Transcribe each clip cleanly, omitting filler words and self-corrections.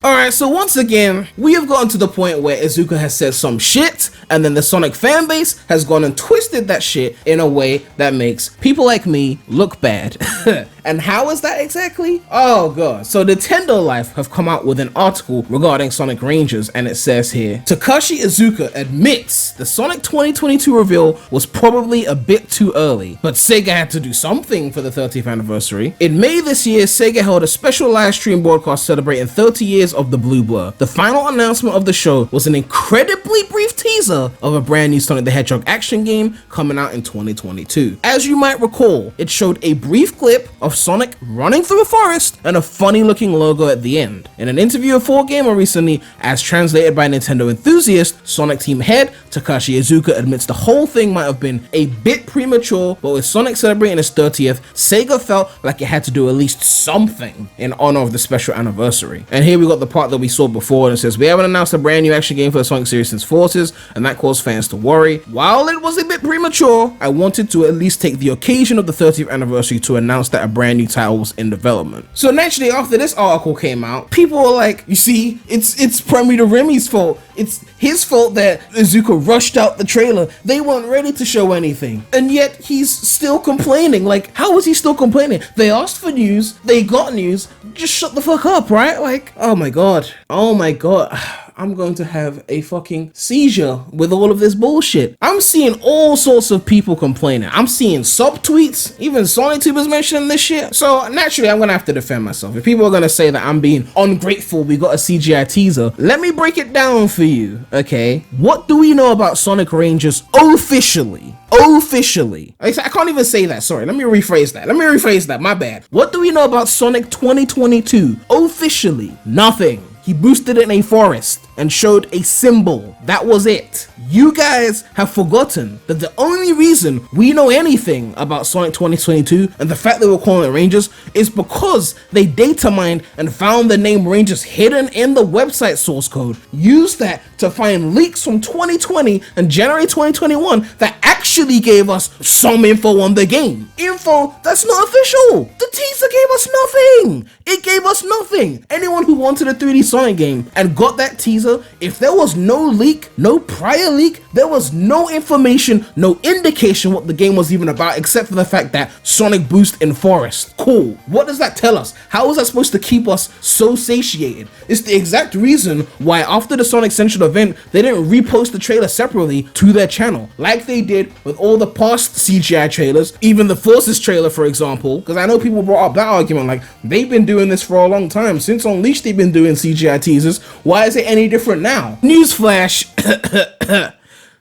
Alright, so once again, we have gotten to the point where Iizuka has said some shit, and then the Sonic fanbase has gone and twisted that shit in a way that makes people like me look bad. And how is that exactly? Oh god. So Nintendo Life have come out with an article regarding Sonic Rangers, and it says here, Takashi Iizuka admits the Sonic 2022 reveal was probably a bit too early, but Sega had to do something for the 30th anniversary. In May this year, Sega held a special live stream broadcast celebrating 30 years of the Blue Blur. The final announcement of the show was an incredibly brief teaser of a brand new Sonic the Hedgehog action game coming out in 2022. As you might recall, it showed a brief clip of Sonic running through a forest and a funny looking logo at the end. In an interview with 4Gamer recently, as translated by Nintendo enthusiast, Sonic team head Takashi Iizuka admits the whole thing might have been a bit premature, but with Sonic celebrating its 30th, Sega felt like it had to do at least something in honor of the special anniversary. And here we got the part that we saw before, and it says, we haven't announced a brand new action game for the Sonic series since Forces, and that caused fans to worry. While it was a bit premature, I wanted to at least take the occasion of the 30th anniversary to announce that a brand new title was in development. So naturally, after this article came out, people were like, you see, it's premydaremy's fault. It's his fault that Iizuka rushed out the trailer. They weren't ready to show anything. And yet he's still complaining. Like, how is he still complaining? They asked for news, they got news, just shut the fuck up, right? Like, oh my god. Oh my god. I'm going to have a fucking seizure with all of this bullshit. I'm seeing all sorts of people complaining. I'm seeing subtweets, even SonicTubers mentioning this shit. So naturally, I'm gonna have to defend myself. If people are gonna say that I'm being ungrateful, we got a CGI teaser, let me break it down for you, okay? What do we know about Sonic Rangers officially? I can't even say that, sorry, let me rephrase that, my bad. What do we know about Sonic 2022 officially? Nothing. He boosted in a forest and showed a symbol. That was it. You guys have forgotten that the only reason we know anything about Sonic 2022 and the fact that we're calling it Rangers is because they data mined and found the name Rangers hidden in the website source code. Used that to find leaks from 2020 and January 2021 that actually gave us some info on the game. Info that's not official. The teaser gave us nothing. It gave us nothing. Anyone who wanted a 3D Sonic game and got that teaser, if there was no leak, no prior leak, there was no information, no indication what the game was even about except for the fact that Sonic boost in forest. Cool. What does that tell us? How is that supposed to keep us so satiated? It's the exact reason why after the Sonic Central event, they didn't repost the trailer separately to their channel, like they did with all the past CGI trailers, even the Forces trailer, for example, because I know people brought up that argument, like, they've been doing this for a long time. Since Unleashed, they've been doing CGI teasers. Why is it any different now? Newsflash.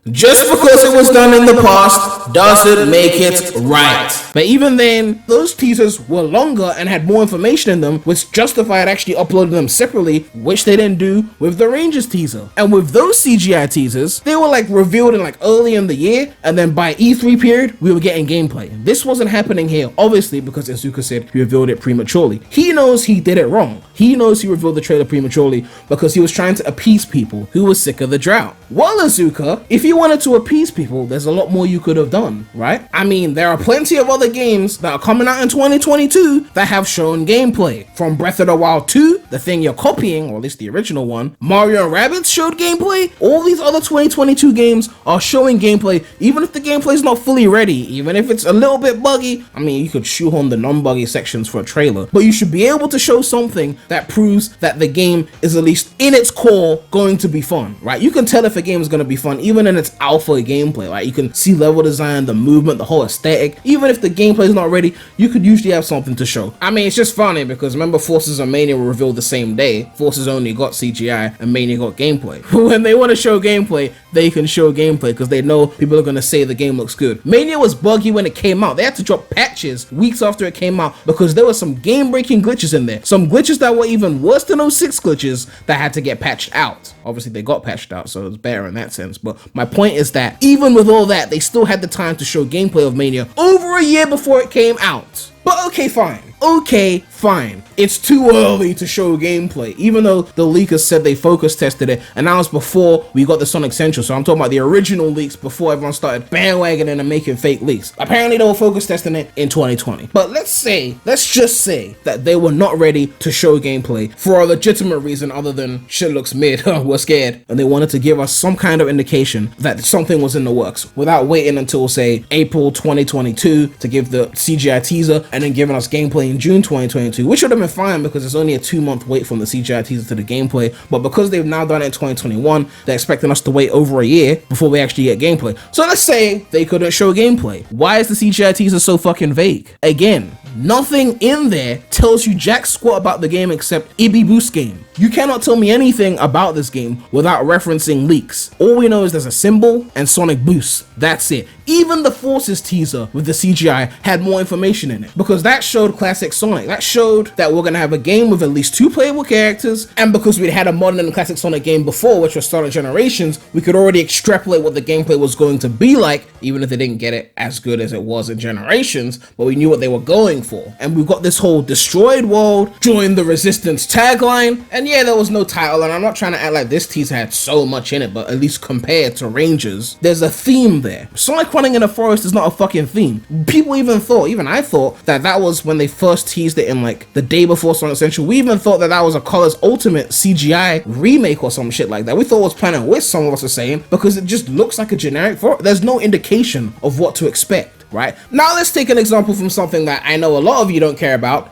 Just because it was done in the past doesn't make it right. But even then, those teasers were longer and had more information in them, which justified actually uploading them separately, which they didn't do with the Rangers teaser. And with those CGI teasers, they were like revealed in like early in the year, and then by E3 period, we were getting gameplay. This wasn't happening here, obviously, because Iizuka said he revealed it prematurely. He knows he did it wrong. He knows he revealed the trailer prematurely because he was trying to appease people who were sick of the drought. While Iizuka, if you wanted to appease people, there's a lot more you could have done, right? I mean, there are plenty of other games that are coming out in 2022 that have shown gameplay. From Breath of the Wild 2, the thing you're copying, or at least the original one, Mario and Rabbids showed gameplay. All these other 2022 games are showing gameplay, even if the gameplay is not fully ready, even if it's a little bit buggy. I mean, you could shoehorn the non-buggy sections for a trailer, but you should be able to show something that proves that the game is at least in its core going to be fun, right? You can tell if a game is going to be fun even in its alpha gameplay. Like, you can see level design, the movement, the whole aesthetic. Even if the gameplay is not ready, you could usually have something to show. I mean, it's just funny because remember, Forces and Mania were revealed the same day. Forces only got CGI and Mania got gameplay. When they want to show gameplay, they can show gameplay because they know people are going to say the game looks good. Mania was buggy when it came out. They had to drop patches weeks after it came out because there were some game-breaking glitches in there. Some glitches that were even worse than 06 glitches that had to get patched out. Obviously, they got patched out, so it was better in that sense. But my point is that even with all that, they still had the time to show gameplay of Mania over a year before it came out. But okay, fine. Okay, fine. It's too early to show gameplay, even though the leakers said they focus tested it, and that was before we got the Sonic Central. So I'm talking about the original leaks before everyone started bandwagoning and making fake leaks. Apparently they were focus testing it in 2020. But let's just say that they were not ready to show gameplay for a legitimate reason other than shit looks mid, we're scared, and they wanted to give us some kind of indication that something was in the works without waiting until, say, April 2022 to give the CGI teaser and then giving us gameplay in June 2022, which would have been fine because it's only a 2-month wait from the CGI teaser to the gameplay. But because they've now done it in 2021, they're expecting us to wait over a year before we actually get gameplay. So let's say they couldn't show gameplay. Why is the CGI teaser so fucking vague? Again, nothing in there tells you jack squat about the game except Ibby Boost game. You cannot tell me anything about this game without referencing leaks. All we know is there's a symbol and Sonic Boost. That's it. Even the Forces teaser with the CGI had more information in it because that showed classic Sonic. That showed that we're gonna have a game with at least 2 playable characters, and because we'd had a modern and classic Sonic game before, which was Sonic Generations, we could already extrapolate what the gameplay was going to be like, even if they didn't get it as good as it was in Generations, but we knew what they were going for. And we've got this whole destroyed world, join the resistance tagline, and yeah, there was no title, and I'm not trying to act like this teaser had so much in it, but at least compared to Rangers, there's a theme there. Sonic running in a forest is not a fucking theme. People even I thought that that was when they first teased it in like the day before Sonic Central. We even thought that that was a Colors Ultimate CGI remake or some shit like that. We thought it was Planet Wish, some of us are saying, because it just looks like a generic forest. There's no indication of what to expect, right? Now let's take an example from something that I know a lot of you don't care about.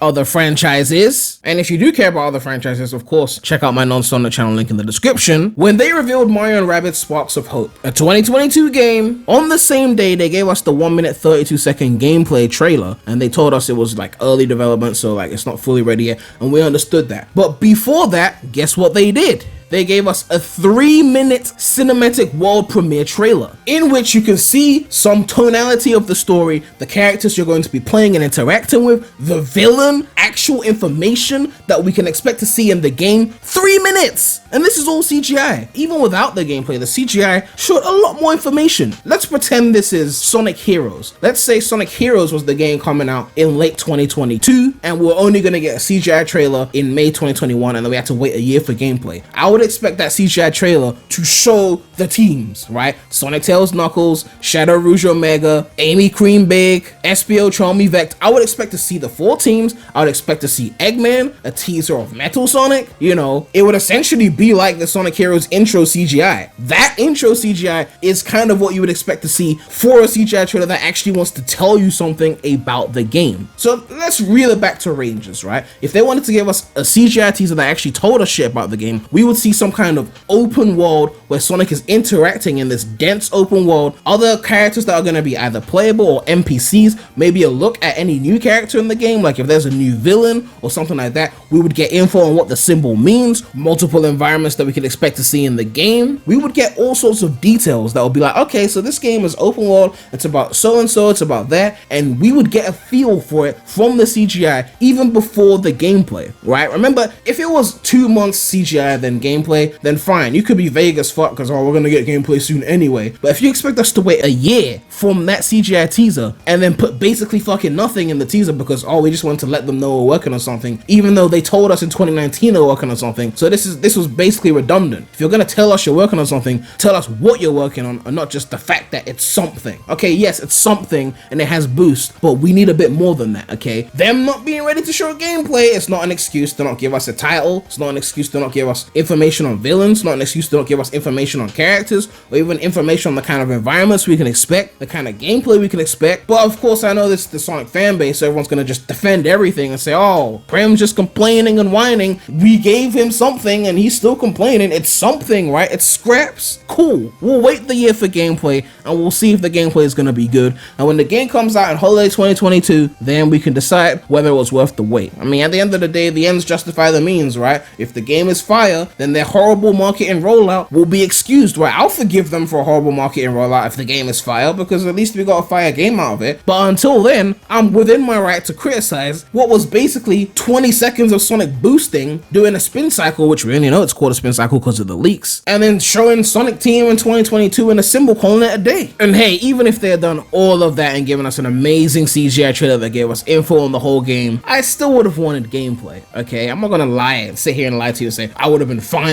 Other franchises. And if you do care about other franchises, of course, check out my non-Sonic channel link in the description. When they revealed Mario & Rabbids Sparks of Hope, a 2022 game, on the same day they gave us the 1-minute 32-second gameplay trailer, and they told us it was like early development, so like it's not fully ready yet, and we understood that. But before that, guess what they did? They gave us a 3-minute cinematic world premiere trailer in which you can see some tonality of the story, the characters you're going to be playing and interacting with, the villain, actual information that we can expect to see in the game. 3 minutes! And this is all CGI. Even without the gameplay, the CGI showed a lot more information. Let's pretend this is Sonic Heroes. Let's say Sonic Heroes was the game coming out in late 2022 and we're only going to get a CGI trailer in May 2021 and then we have to wait a year for gameplay. I would expect that CGI trailer to show the teams, right? Sonic, Tails, Knuckles, Shadow, Rouge, Omega, Amy, Cream, Big, SPO, Charmy, Vect. I would expect to see the 4 teams. I would expect to see Eggman, a teaser of Metal Sonic. You know, it would essentially be like the Sonic Heroes intro CGI. That intro CGI is kind of what you would expect to see for a CGI trailer that actually wants to tell you something about the game. So let's reel it back to Rangers, right? If they wanted to give us a CGI teaser that actually told us shit about the game, we would see some kind of open world where Sonic is interacting in this dense open world, other characters that are going to be either playable or NPCs, maybe a look at any new character in the game, like if there's a new villain or something like that, we would get info on what the symbol means, multiple environments that we could expect to see in the game. We would get all sorts of details that would be like, okay, so this game is open world, it's about so and so, it's about that, and we would get a feel for it from the CGI even before the gameplay, right? Remember, if it was 2 months CGI then gameplay, then fine, you could be vague as fuck because, oh, we're gonna get gameplay soon anyway. But if you expect us to wait a year from that CGI teaser and then put basically fucking nothing in the teaser because, oh, we just wanted to let them know we're working on something, even though they told us in 2019 they were working on something, so this was basically redundant. If you're gonna tell us you're working on something, tell us what you're working on and not just the fact that it's something. Okay, yes, it's something and it has boost, but we need a bit more than that, okay? Them not being ready to show gameplay, it's not an excuse to not give us a title, it's not an excuse to not give us information on villains, not an excuse to not give us information on characters, or even information on the kind of environments we can expect, the kind of gameplay we can expect. But of course, I know this is the Sonic fan base, so everyone's gonna just defend everything and say, oh, Prem's just complaining and whining. We gave him something and he's still complaining. It's something, right? It's scraps. Cool. We'll wait the year for gameplay and we'll see if the gameplay is gonna be good. And when the game comes out in holiday 2022, then we can decide whether it was worth the wait. I mean, at the end of the day, the ends justify the means, right? If the game is fire, then their horrible marketing rollout will be excused, right? I'll forgive them for a horrible marketing rollout if the game is fire, because at least we got a fire game out of it. But until then, I'm within my right to criticize what was basically 20 seconds of Sonic boosting, doing a spin cycle, which we only know it's called a spin cycle because of the leaks, and then showing Sonic Team in 2022 in a symbol, calling it a day. And hey, even if they had done all of that and given us an amazing CGI trailer that gave us info on the whole game, I still would have wanted gameplay, okay? I'm not gonna lie and sit here and lie to you and say I would have been fine,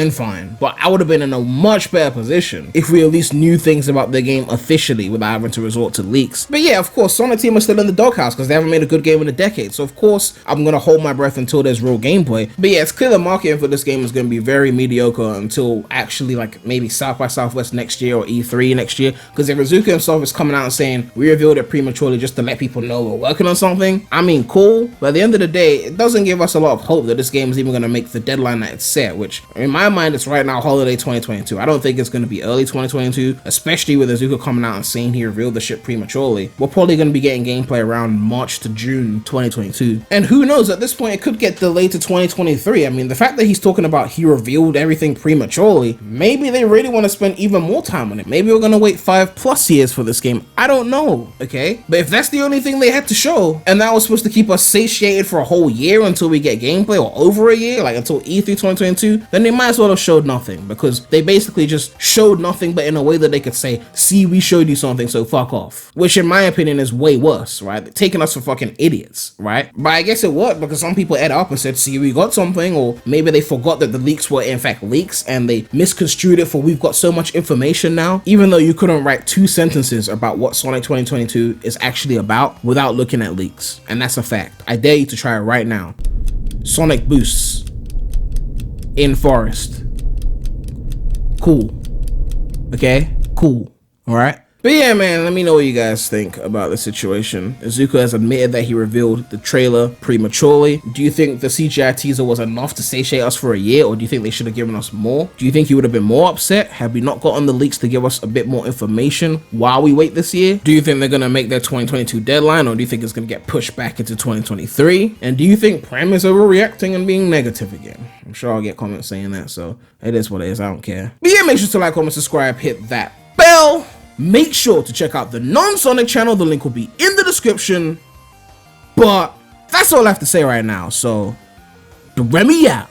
but I would have been in a much better position if we at least knew things about the game officially without having to resort to leaks. But yeah, of course, Sonic Team are still in the doghouse because they haven't made a good game in a decade, so of course I'm gonna hold my breath until there's real gameplay. But yeah, it's clear the marketing for this game is gonna be very mediocre until actually like maybe South by Southwest next year or E3 next year, because if Iizuka himself is coming out and saying we revealed it prematurely just to let people know we're working on something, I mean, cool, but at the end of the day, it doesn't give us a lot of hope that this game is even going to make the deadline that it's set, which in my mind it's right now holiday 2022. I don't think it's going to be early 2022, especially with Iizuka coming out and saying he revealed the shit prematurely. We're probably going to be getting gameplay around March to June 2022, and who knows, at this point it could get delayed to 2023. I mean, the fact that he's talking about he revealed everything prematurely, maybe they really want to spend even more time on it. Maybe we're going to wait 5+ years for this game. I don't know, okay? But if that's the only thing they had to show, and that was supposed to keep us satiated for a whole year until we get gameplay, or over a year, like until E3 2022, then they might as well have showed nothing, because they basically just showed nothing, but in a way that they could say, see, we showed you something, so fuck off. Which in my opinion is way worse, right? They're taking us for fucking idiots, right? But I guess it worked because some people ate up and said, see, we got something, or maybe they forgot that the leaks were in fact leaks and they misconstrued it for we've got so much information now, even though you couldn't write 2 sentences about what Sonic 2022 is actually about without looking at leaks. And that's a fact. I dare you to try it right now. Sonic boosts in forest. Cool. Okay? Cool. Alright? But yeah, man, let me know what you guys think about the situation. Iizuka has admitted that he revealed the trailer prematurely. Do you think the CGI teaser was enough to satiate us for a year, or do you think they should have given us more? Do you think he would have been more upset had we not gotten the leaks to give us a bit more information while we wait this year? Do you think they're gonna make their 2022 deadline, or do you think it's gonna get pushed back into 2023? And do you think Prem is overreacting and being negative again? I'm sure I'll get comments saying that, so it is what it is, I don't care. But yeah, make sure to like, comment, subscribe, hit that bell. Make sure to check out the non-Sonic channel, the link will be in the description. But that's all I have to say right now, so Premy out.